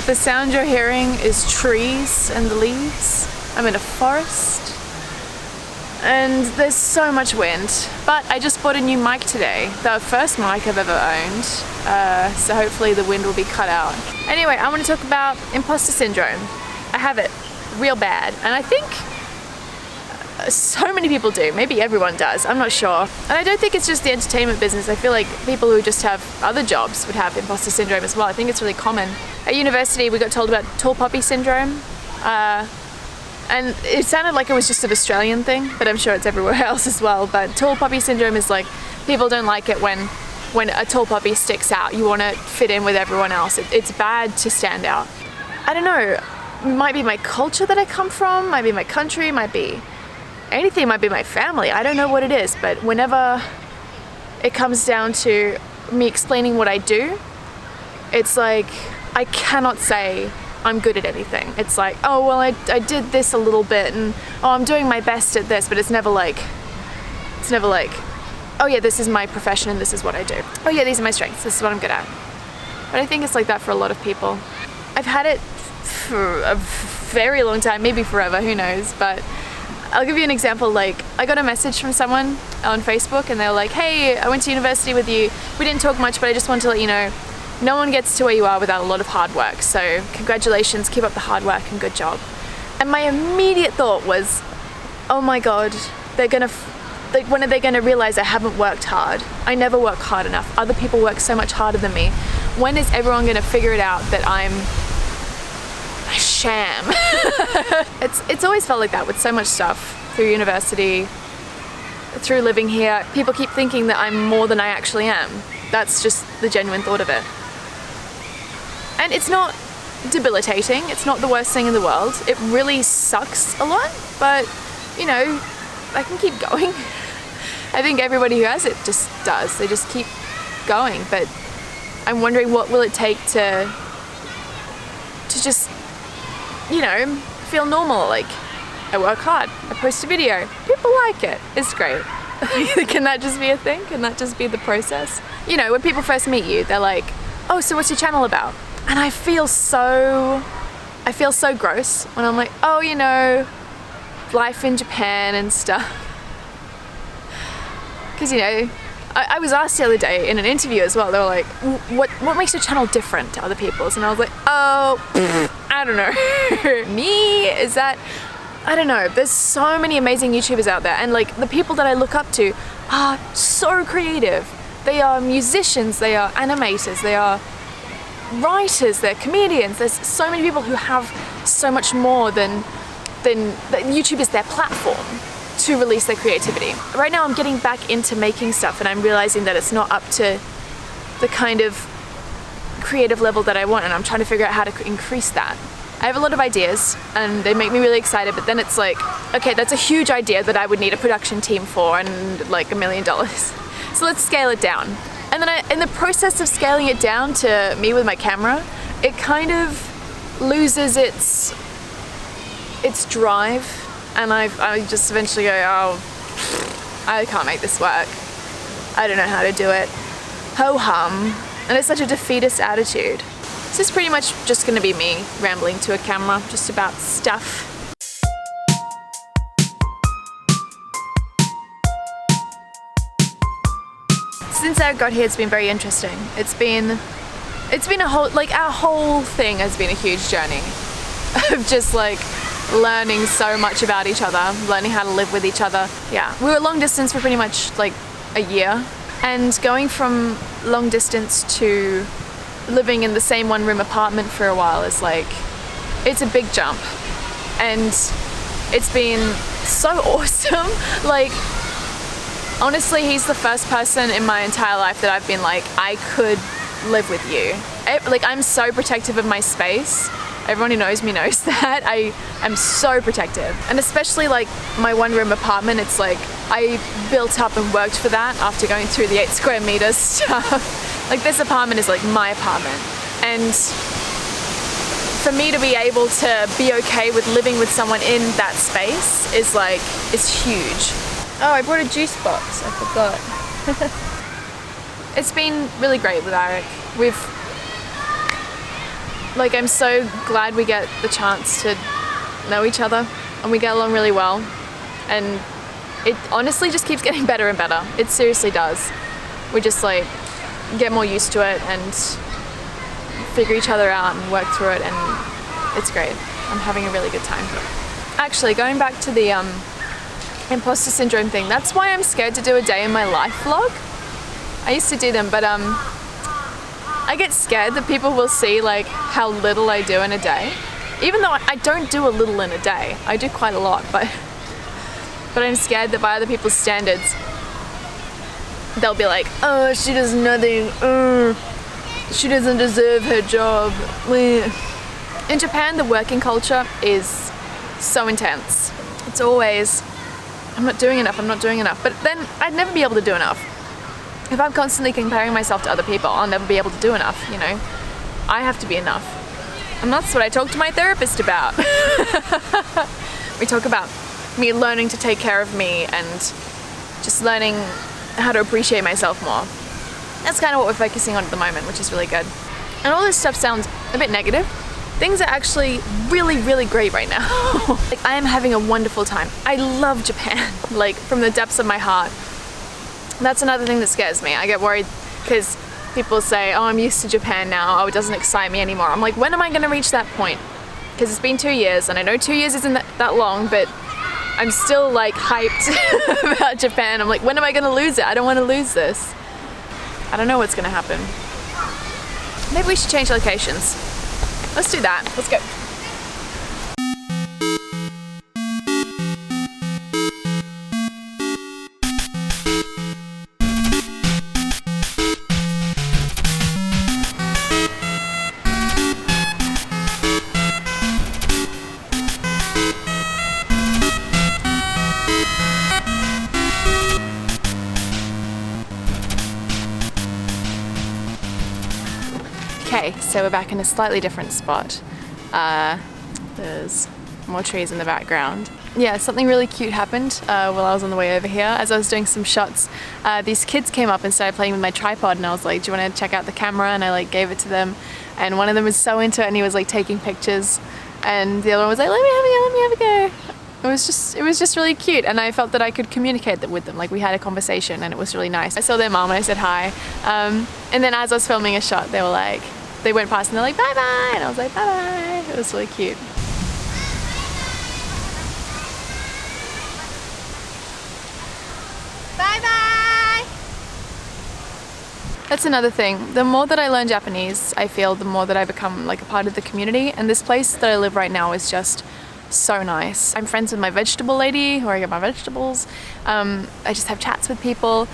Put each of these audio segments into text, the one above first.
The sound you're hearing is trees and the leaves. I'm in a forest and there's so much wind, but I just bought a new mic today, the first mic I've ever owned, so hopefully the wind will be cut out. Anyway, I want to talk about imposter syndrome. I have it real bad, and I think so many people do. Maybe everyone does, I'm not sure. And I don't think it's just the entertainment business. I feel like people who just have other jobs would have imposter syndrome as well. I think it's really common. At university we got told about tall poppy syndrome, and it sounded like it was just an Australian thing, but I'm sure it's everywhere else as well. But tall poppy syndrome is like, people don't like it when a tall poppy sticks out. You want to fit in with everyone else. It's bad to stand out. I don't know, it might be my culture that I come from, might be my country, might be anything, might be my family. I don't know what it is, but whenever it comes down to me explaining what I do, it's like I cannot say I'm good at anything. It's like, oh well, I did this a little bit, and oh, I'm doing my best at this, but it's never like, oh yeah, this is my profession and this is what I do. Oh yeah, these are my strengths, this is what I'm good at. But I think it's like that for a lot of people. I've had it for a very long time, maybe forever, who knows, but I'll give you an example. Like, I got a message from someone on Facebook and they were like, hey, I went to university with you. We didn't talk much, but I just wanted to let you know, no one gets to where you are without a lot of hard work. So congratulations, keep up the hard work and good job. And my immediate thought was, oh my God, when are they gonna realize I haven't worked hard? I never work hard enough. Other people work so much harder than me. When is everyone gonna figure it out that I'm a sham? It's always felt like that with so much stuff through university, through living here. People keep thinking that I'm more than I actually am. That's just the genuine thought of it. And it's not debilitating. It's not the worst thing in the world. It really sucks a lot, but you know, I can keep going. I think everybody who has it just does. They just keep going. But I'm wondering, what will it take to just, you know, feel normal? Like, I work hard, I post a video, people like it, it's great. Can that just be a thing? Can that just be the process? You know, when people first meet you, they're like, oh, so what's your channel about? And I feel so gross when I'm like, oh, you know, life in Japan and stuff. Because, you know, I was asked the other day in an interview as well, they were like, what makes your channel different to other people's? And I was like, oh, I don't know. Me? Is that, I don't know. There's so many amazing YouTubers out there, and like the people that I look up to are so creative. They are musicians, they are animators, they are writers, they're comedians. There's so many people who have so much more than that. YouTube is their platform to release their creativity. Right now I'm getting back into making stuff, and I'm realizing that it's not up to the kind of creative level that I want, and I'm trying to figure out how to increase that. I have a lot of ideas and they make me really excited, but then it's like, okay, that's a huge idea that I would need a production team for and like $1 million. So let's scale it down. And then in the process of scaling it down to me with my camera, it kind of loses its drive, and I just eventually go, oh, I can't make this work. I don't know how to do it. Ho-hum. And it's such a defeatist attitude. This is pretty much just gonna be me rambling to a camera just about stuff. Since I got here, it's been very interesting. It's been a whole, like our whole thing has been a huge journey of just like learning so much about each other, learning how to live with each other. Yeah, we were long distance for pretty much like a year, and going from long distance to living in the same one-room apartment for a while is like, it's a big jump, and it's been so awesome. Like, Honestly, he's the first person in my entire life that I've been like, I could live with you. Like, I'm so protective of my space. Everyone who knows me knows that. I am so protective. And especially like my 1-room apartment, it's like I built up and worked for that after going through the 8 square meter stuff. Like, this apartment is like my apartment. And for me to be able to be okay with living with someone in that space is like, it's huge. Oh, I brought a juice box, I forgot. It's been really great with Eric. I'm so glad we get the chance to know each other, and we get along really well. And it honestly just keeps getting better and better. It seriously does. We just like get more used to it and figure each other out and work through it, and it's great. I'm having a really good time. Actually, going back to the Imposter Syndrome thing, that's why I'm scared to do a day in my life vlog. I used to do them, but I get scared that people will see like how little I do in a day. Even though I don't do a little in a day, I do quite a lot, but I'm scared that by other people's standards, they'll be like, oh, she does nothing, she doesn't deserve her job. In Japan, the working culture is so intense. It's always, I'm not doing enough, but then I'd never be able to do enough. If I'm constantly comparing myself to other people, I'll never be able to do enough, you know? I have to be enough. And that's what I talk to my therapist about. We talk about me learning to take care of me and just learning how to appreciate myself more. That's kind of what we're focusing on at the moment, which is really good. And all this stuff sounds a bit negative. Things are actually really, really great right now. Like, I am having a wonderful time. I love Japan, like from the depths of my heart. That's another thing that scares me. I get worried because people say, oh, I'm used to Japan now. Oh, it doesn't excite me anymore. I'm like, when am I going to reach that point? Because it's been 2 years, and I know 2 years isn't that long, but I'm still like hyped about Japan. I'm like, when am I going to lose it? I don't want to lose this. I don't know what's going to happen. Maybe we should change locations. Let's do that. Let's go. Okay, so we're back in a slightly different spot. There's more trees in the background. Yeah, something really cute happened while I was on the way over here. As I was doing some shots, these kids came up and started playing with my tripod, and I was like, do you want to check out the camera? And I like gave it to them, and one of them was so into it, and he was like taking pictures, and the other one was like, let me have a go. It was just really cute, and I felt that I could communicate that with them. Like, we had a conversation, and it was really nice. I saw their mom and I said hi, and then as I was filming a shot, they were like, they went past and they're like, bye bye, and I was like, bye bye. It was really cute. Bye bye. That's another thing. The more that I learn Japanese, I feel the more that I become like a part of the community, and this place that I live right now is just so nice. I'm friends with my vegetable lady, where I get my vegetables. I just have chats with people.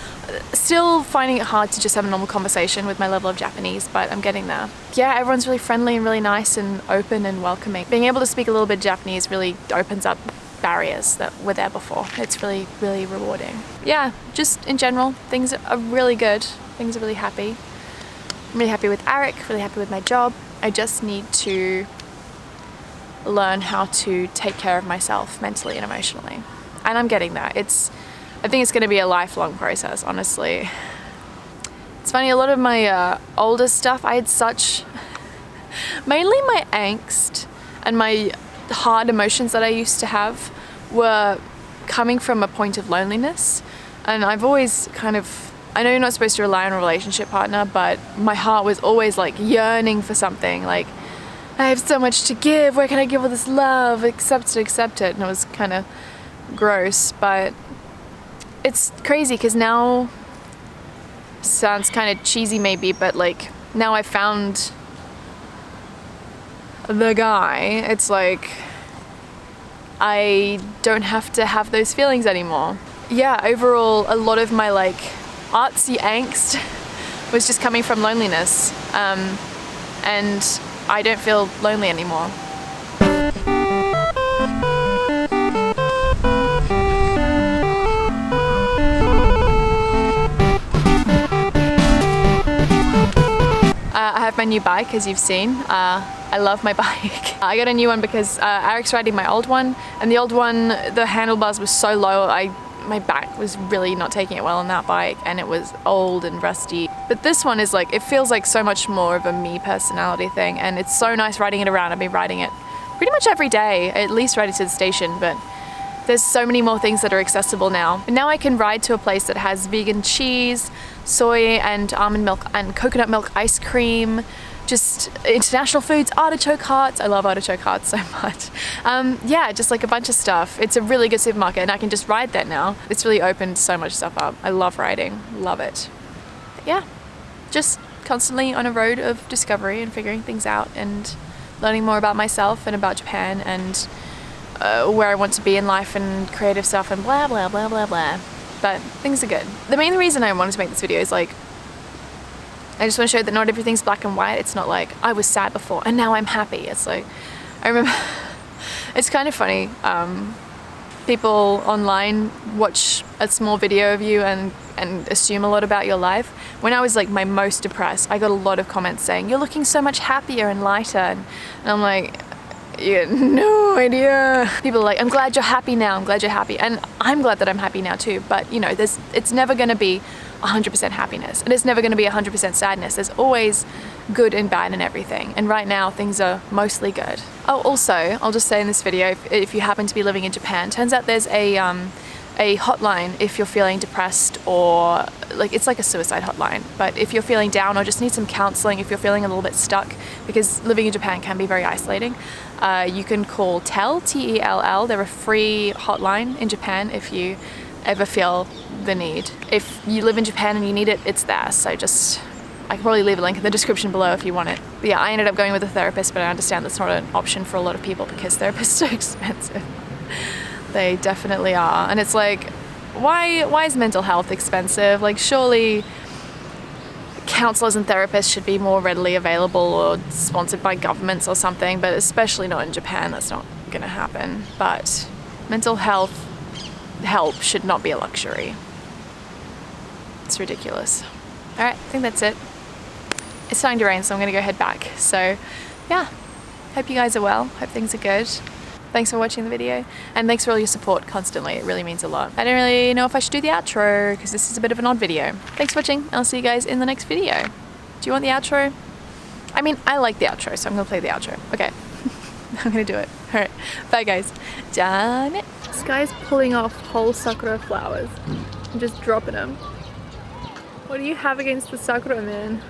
Still finding it hard to just have a normal conversation with my level of Japanese, but I'm getting there. Yeah, everyone's really friendly and really nice and open and welcoming. Being able to speak a little bit Japanese really opens up barriers that were there before. It's really, really rewarding. Yeah, just in general, things are really good. Things are really happy. I'm really happy with Eric, really happy with my job. I just need to learn how to take care of myself mentally and emotionally, and I'm getting there. I think it's going to be a lifelong process, honestly. It's funny, a lot of my older stuff, I had mainly my angst and my hard emotions that I used to have were coming from a point of loneliness, and I've always I know you're not supposed to rely on a relationship partner, but my heart was always like yearning for something, like, I have so much to give, where can I give all this love? Accept it. And it was kind of gross, but it's crazy because now, sounds kind of cheesy maybe, but like now I found the guy. It's like I don't have to have those feelings anymore. yeah, overall, a lot of my like artsy angst was just coming from loneliness. And I don't feel lonely anymore. I have my new bike, as you've seen. I love my bike. I got a new one because Eric's riding my old one, and the old one, the handlebars were so low, my back was really not taking it well on that bike, and it was old and rusty. But this one is like, it feels like so much more of a me personality thing, and it's so nice riding it around. I've been riding it pretty much every day, at least ride it to the station, but there's so many more things that are accessible now. And now I can ride to a place that has vegan cheese, soy and almond milk and coconut milk ice cream, just international foods, artichoke hearts. I love artichoke hearts so much. Yeah, just like a bunch of stuff. It's a really good supermarket and I can just ride there now. It's really opened so much stuff up. I love riding, love it. Yeah, just constantly on a road of discovery and figuring things out and learning more about myself and about Japan and where I want to be in life and creative stuff and blah, blah, blah, blah, blah. But things are good. The main reason I wanted to make this video is like, I just want to show that not everything's black and white. It's not like I was sad before and now I'm happy. It's like, I remember, it's kind of funny. People online watch a small video of you and assume a lot about your life. When I was like my most depressed, I got a lot of comments saying, you're looking so much happier and lighter. And I'm like, you had no idea. People are like, I'm glad you're happy now. I'm glad you're happy. And I'm glad that I'm happy now too. But you know, it's never going to be 100% happiness. And it's never going to be 100% sadness. There's always good and bad in everything. And right now things are mostly good. Oh, also, I'll just say in this video, if you happen to be living in Japan, turns out there's a hotline if you're feeling depressed or like, it's like a suicide hotline. But if you're feeling down or just need some counseling, if you're feeling a little bit stuck, because living in Japan can be very isolating, you can call TELL, T-E-L-L. They're a free hotline in Japan if you ever feel the need. If you live in Japan and you need it, it's there. So just, I can probably leave a link in the description below if you want it. But yeah, I ended up going with a therapist, but I understand that's not an option for a lot of people because therapists are expensive. They definitely are. And it's like, why is mental health expensive? Like, surely counselors and therapists should be more readily available or sponsored by governments or something, but especially not in Japan. That's not gonna happen. But mental health help should not be a luxury. It's ridiculous. All right, I think that's it. It's starting to rain, so I'm gonna go head back. So yeah, hope you guys are well. Hope things are good. Thanks for watching the video and thanks for all your support constantly. It really means a lot. I don't really know if I should do the outro because this is a bit of an odd video. Thanks for watching. I'll see you guys in the next video. Do you want the outro? I mean, I like the outro, so I'm gonna play the outro. Okay, I'm gonna do it. All right, bye guys. Done it. This guy's pulling off whole sakura flowers and just dropping them. What do you have against the sakura, man?